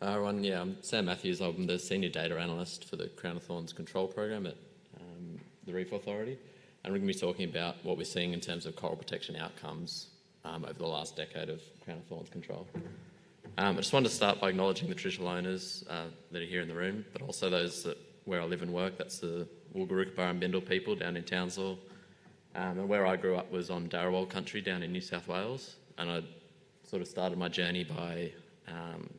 Everyone, I'm Sam Matthews. I'm the Senior Data Analyst for the Crown-of-Thorns Control Program at the Reef Authority, and we're going to be talking about what we're seeing in terms of coral protection outcomes over the last decade of Crown-of-Thorns control. I just wanted to start by acknowledging the traditional owners that are here in the room, but also those where I live and work. That's the Wulgurukaba and Bindal people down in Townsville. And where I grew up was on Darawal country down in New South Wales, and I sort of started my journey by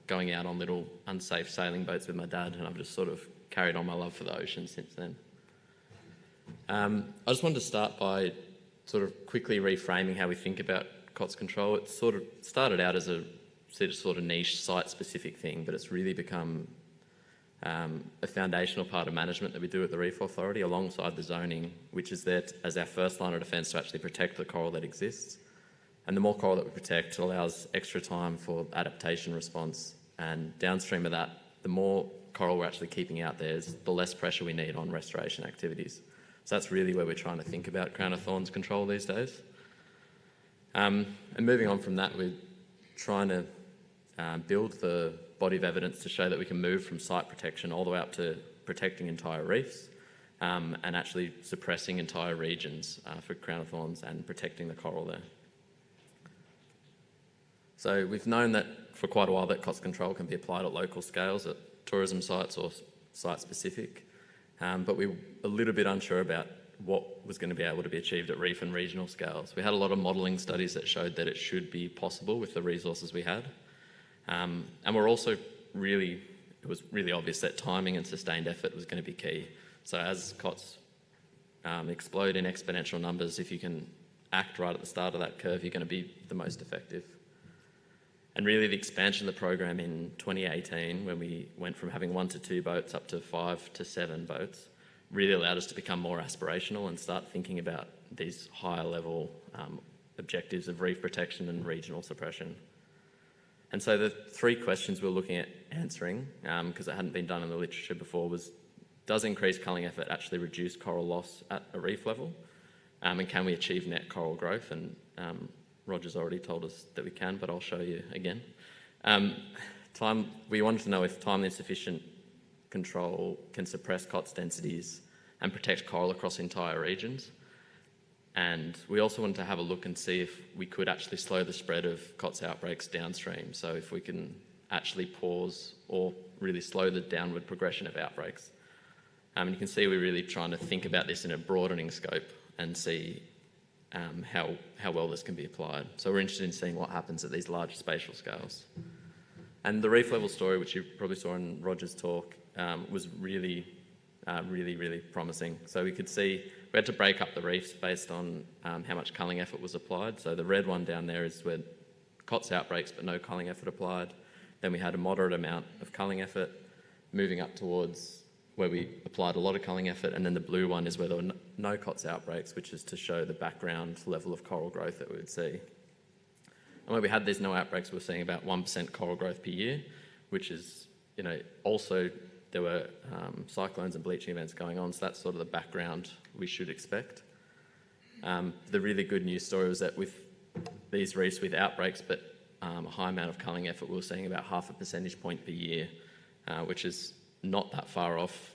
going out on little unsafe sailing boats with my dad, and I've just sort of carried on my love for the ocean since then. I just wanted to start by sort of quickly reframing how we think about COTS control. It sort of started out as a sort of niche site-specific thing, but it's really become a foundational part of management that we do at the Reef Authority alongside the zoning, which is there as our first line of defence to actually protect the coral that exists. And the more coral that we protect allows extra time for adaptation response, and downstream of that, the more coral we're actually keeping out there, the less pressure we need on restoration activities. So that's really where we're trying to think about Crown-of-Thorns control these days. And moving on from that, we're trying to build the body of evidence to show that we can move from site protection all the way up to protecting entire reefs and actually suppressing entire regions for Crown-of-Thorns and protecting the coral there. So we've known that for quite a while that COTS control can be applied at local scales at tourism sites or site-specific, but we were a little bit unsure about what was going to be able to be achieved at reef and regional scales. We had a lot of modelling studies that showed that it should be possible with the resources we had. And it was really obvious that timing and sustained effort was going to be key. So as COTS explode in exponential numbers, if you can act right at the start of that curve, you're going to be the most effective. And really the expansion of the program in 2018, when we went from having 1 to 2 boats up to 5 to 7 boats, really allowed us to become more aspirational and start thinking about these higher level objectives of reef protection and regional suppression. And so the 3 questions we're looking at answering, because it hadn't been done in the literature before, was does increased culling effort actually reduce coral loss at a reef level? And can we achieve net coral growth? And Roger's already told us that we can, but I'll show you again. We wanted to know if timely and sufficient control can suppress COTS densities and protect coral across entire regions. And we also wanted to have a look and see if we could actually slow the spread of COTS outbreaks downstream. So if we can actually pause or really slow the downward progression of outbreaks. And you can see we're really trying to think about this in a broadening scope and see how well this can be applied. So we're interested in seeing what happens at these large spatial scales. And the reef level story, which you probably saw in Roger's talk, was really promising. So we could see we had to break up the reefs based on how much culling effort was applied. So the red one down there is where COTS outbreaks but no culling effort applied. Then we had a moderate amount of culling effort, moving up towards where we applied a lot of culling effort, and then the blue one is where there were no COTS outbreaks, which is to show the background level of coral growth that we would see. And where we had these no outbreaks, we were seeing about 1% coral growth per year, which is, also there were cyclones and bleaching events going on, so that's sort of the background we should expect. The really good news story was that with these reefs with outbreaks but a high amount of culling effort, we were seeing about 0.5 percentage point per year, which is not that far off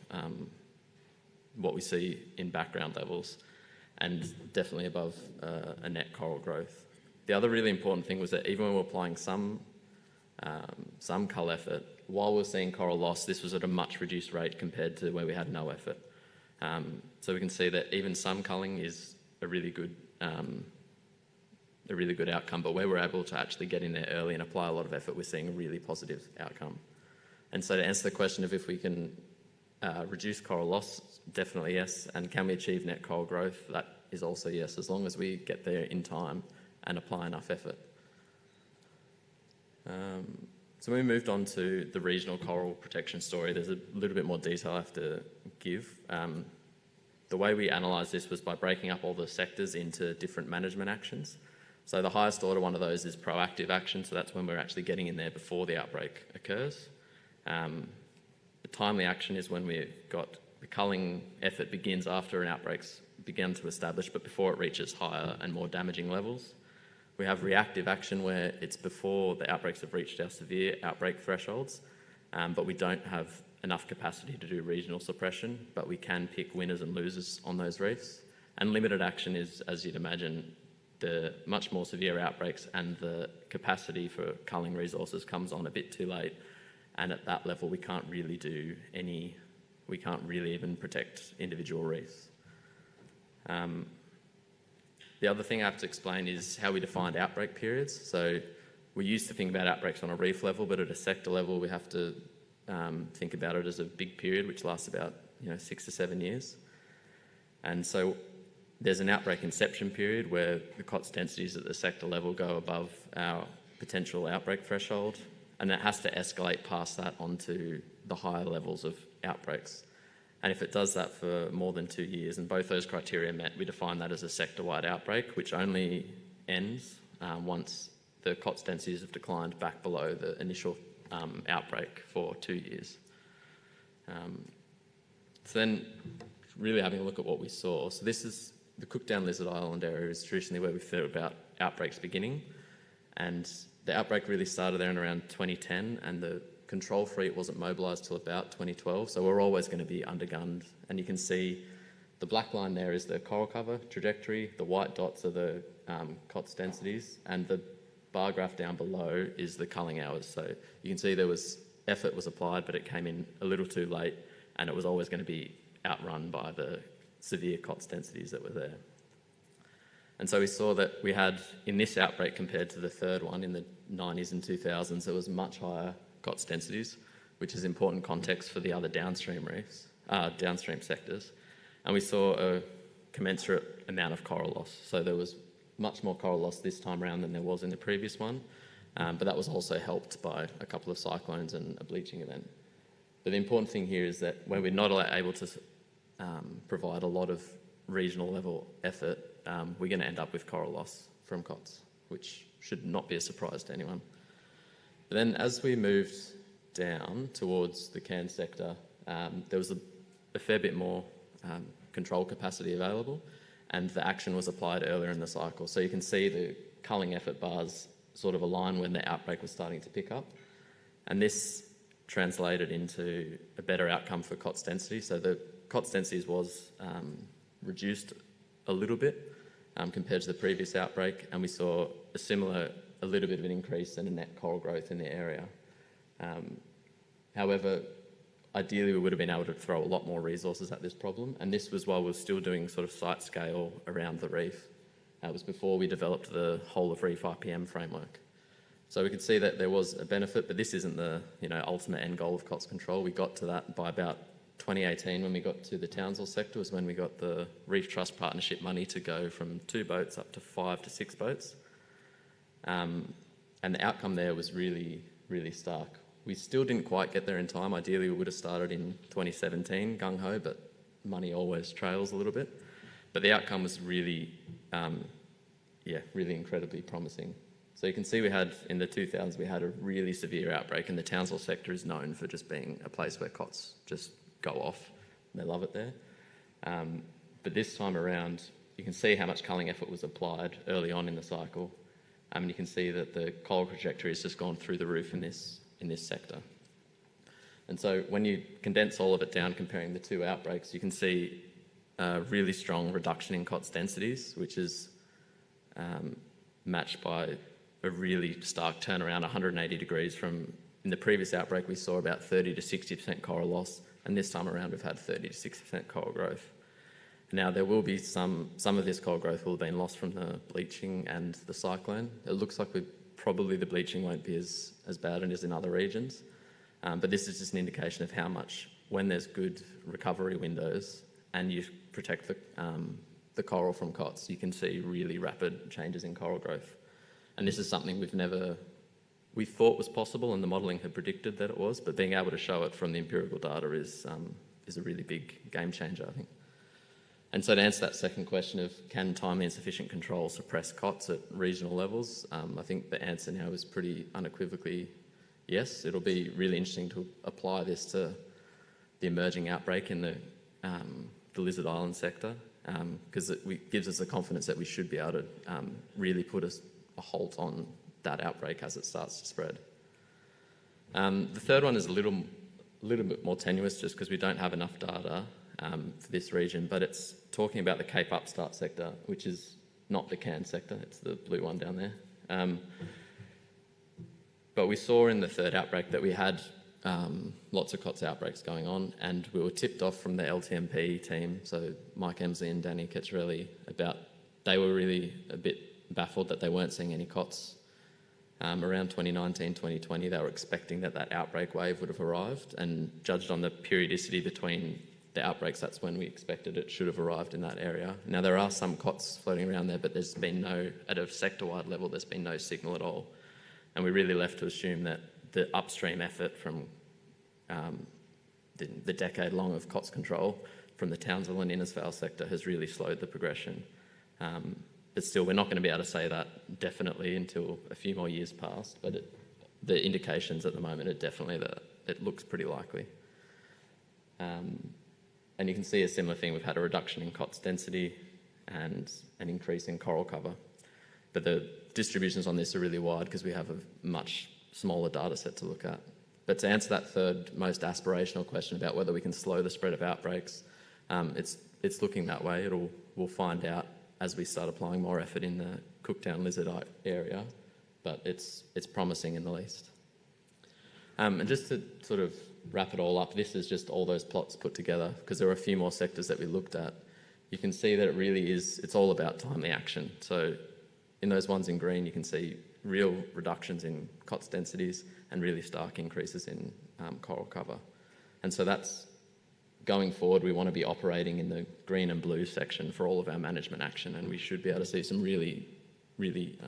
what we see in background levels, and definitely above a net coral growth. The other really important thing was that even when we were applying some cull effort, while we were seeing coral loss, this was at a much reduced rate compared to where we had no effort. So we can see that even some culling is a really good outcome, but where we're able to actually get in there early and apply a lot of effort, we're seeing a really positive outcome. And so to answer the question of if we can reduce coral loss, definitely yes. And can we achieve net coral growth? That is also yes, as long as we get there in time and apply enough effort. So we moved on to the regional coral protection story. There's a little bit more detail I have to give. The way we analysed this was by breaking up all the sectors into different management actions. So the highest order one of those is proactive action, so that's when we're actually getting in there before the outbreak occurs. The timely action is when we've got the culling effort begins after an outbreak's begun to establish, but before it reaches higher and more damaging levels. We have reactive action where it's before the outbreaks have reached our severe outbreak thresholds, but we don't have enough capacity to do regional suppression, but we can pick winners and losers on those reefs. And limited action is, as you'd imagine, the much more severe outbreaks, and the capacity for culling resources comes on a bit too late. And at that level, we can't really even protect individual reefs. The other thing I have to explain is how we defined outbreak periods. So we used to think about outbreaks on a reef level, but at a sector level, we have to think about it as a big period, which lasts about 6 to 7 years. And so there's an outbreak inception period where the COTS densities at the sector level go above our potential outbreak threshold, and it has to escalate past that onto the higher levels of outbreaks. And if it does that for more than 2 years, and both those criteria met, we define that as a sector-wide outbreak, which only ends once the COTS densities have declined back below the initial outbreak for 2 years. So then, really having a look at what we saw. So this is the Cookdown Lizard Island area is traditionally where we thought about outbreaks beginning, and the outbreak really started there in around 2010, and the control fleet wasn't mobilised till about 2012, so we're always going to be undergunned. And you can see the black line there is the coral cover trajectory, the white dots are the COTS densities, and the bar graph down below is the culling hours. So you can see effort was applied, but it came in a little too late, and it was always going to be outrun by the severe COTS densities that were there. And so we saw that we had, in this outbreak compared to the third one in the 90s and 2000s, there was much higher COTS densities, which is important context for the other downstream reefs, downstream sectors. And we saw a commensurate amount of coral loss. So there was much more coral loss this time around than there was in the previous one, but that was also helped by a couple of cyclones and a bleaching event. But the important thing here is that when we're not able to provide a lot of regional level effort, we're going to end up with coral loss from COTS, which should not be a surprise to anyone. But then as we moved down towards the Cairns sector, there was a fair bit more control capacity available, and the action was applied earlier in the cycle. So you can see the culling effort bars sort of align when the outbreak was starting to pick up. And this translated into a better outcome for COTS density. So the COTS densities was reduced a little bit compared to the previous outbreak, and we saw a little bit of an increase in a net coral growth in the area. However, ideally we would have been able to throw a lot more resources at this problem, and this was while we were still doing sort of site scale around the reef. It was before we developed the whole of reef IPM framework. So we could see that there was a benefit, but this isn't the ultimate end goal of COTS control. We got to that by about 2018 when we got to the Townsville sector, was when we got the Reef Trust Partnership money to go from 2 boats up to 5 to 6 boats. And the outcome there was really, really stark. We still didn't quite get there in time. Ideally, we would have started in 2017, gung-ho, but money always trails a little bit. But the outcome was really, really incredibly promising. So you can see we had, in the 2000s, we had a really severe outbreak, and the Townsville sector is known for just being a place where COTS just go off. They love it there. But this time around, you can see how much culling effort was applied early on in the cycle. And you can see that the coral trajectory has just gone through the roof in this sector. And so when you condense all of it down, comparing the two outbreaks, you can see a really strong reduction in COTS densities, which is matched by a really stark turnaround, 180 degrees from, in the previous outbreak, we saw about 30 to 60% coral loss, and this time around we've had 30 to 60% coral growth. Now, there will be some of this coral growth will have been lost from the bleaching and the cyclone. It looks like probably the bleaching won't be as bad as in other regions, but this is just an indication of how much, when there's good recovery windows and you protect the coral from COTS, you can see really rapid changes in coral growth. And this is something we thought was possible, and the modelling had predicted that it was, but being able to show it from the empirical data is a really big game changer, I think. And so to answer that second question of can timely and sufficient control suppress COTS at regional levels, I think the answer now is pretty unequivocally yes. It'll be really interesting to apply this to the emerging outbreak in the Lizard Island sector, because it gives us the confidence that we should be able to really put a halt on that outbreak as it starts to spread. The third one is a little bit more tenuous just because we don't have enough data for this region, but it's talking about the Cape Upstart sector, which is not the Cairns sector, it's the blue one down there. But we saw in the third outbreak that we had lots of COTS outbreaks going on, and we were tipped off from the LTMP team, so Mike Emslie and Danny Ketcherelli, they were really a bit baffled that they weren't seeing any COTS. Around 2019, 2020, they were expecting that outbreak wave would have arrived, and judged on the periodicity between the outbreaks, that's when we expected it should have arrived in that area. Now, there are some COTS floating around there, but there's been at a sector-wide level, there's been no signal at all. And we're really left to assume that the upstream effort from the decade-long of COTS control from the Townsville and Innisfail sector has really slowed the progression. But still, we're not going to be able to say that definitely until a few more years pass, but the indications at the moment are definitely that it looks pretty likely. And you can see a similar thing. We've had a reduction in COTS density and an increase in coral cover. But the distributions on this are really wide because we have a much smaller data set to look at. But to answer that third most aspirational question about whether we can slow the spread of outbreaks, it's looking that way. We'll find out as we start applying more effort in the Cooktown lizard area, but it's promising in the least. And just to sort of wrap it all up, this is just all those plots put together because there are a few more sectors that we looked at. You can see that it really is, it's all about timely action. So in those ones in green, you can see real reductions in COTS densities and really stark increases in coral cover. And so that's, going forward, we want to be operating in the green and blue section for all of our management action, and we should be able to see some really, really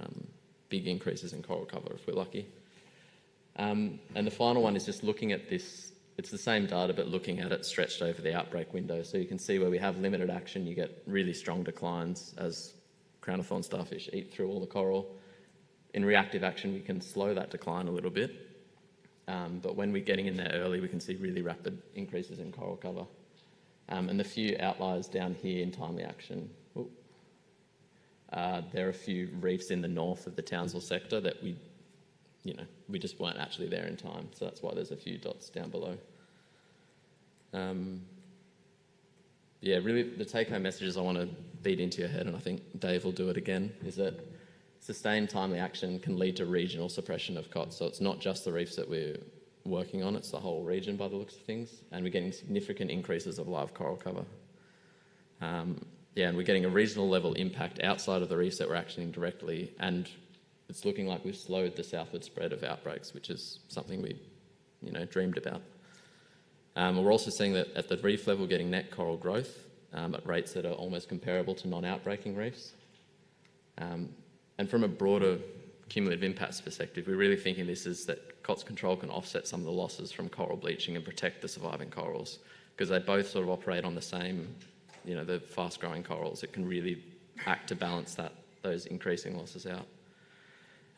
big increases in coral cover if we're lucky. And the final one is just looking at this. It's the same data, but looking at it stretched over the outbreak window. So you can see where we have limited action, you get really strong declines as Crown-of-Thorns Starfish eat through all the coral. In reactive action, we can slow that decline a little bit. But when we're getting in there early, we can see really rapid increases in coral cover. And the few outliers down here in timely action, there are a few reefs in the north of the Townsville sector that we just weren't actually there in time. So that's why there's a few dots down below. Yeah, really the take-home messages I want to feed into your head, and I think Dave will do it again, is that sustained timely action can lead to regional suppression of COTS. So it's not just the reefs that we're working on, it's the whole region by the looks of things, and we're getting significant increases of live coral cover. And we're getting a regional level impact outside of the reefs that we're actioning directly, and it's looking like we've slowed the southward spread of outbreaks, which is something we dreamed about. We're also seeing that at the reef level, getting net coral growth at rates that are almost comparable to non-outbreaking reefs. And from a broader cumulative impacts perspective, we're really thinking this is that COTS control can offset some of the losses from coral bleaching and protect the surviving corals, because they both sort of operate on the same, the fast-growing corals. It can really act to balance those increasing losses out.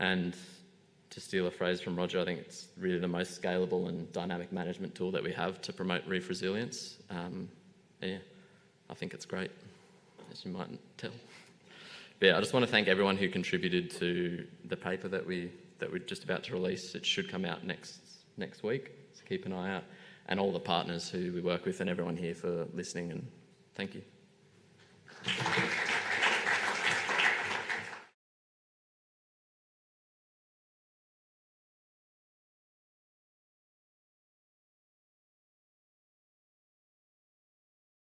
And to steal a phrase from Roger, I think it's really the most scalable and dynamic management tool that we have to promote reef resilience. I think it's great, as you might tell. But yeah, I just want to thank everyone who contributed to the paper that we're just about to release. It should come out next week, so keep an eye out. And all the partners who we work with and everyone here for listening, and thank you.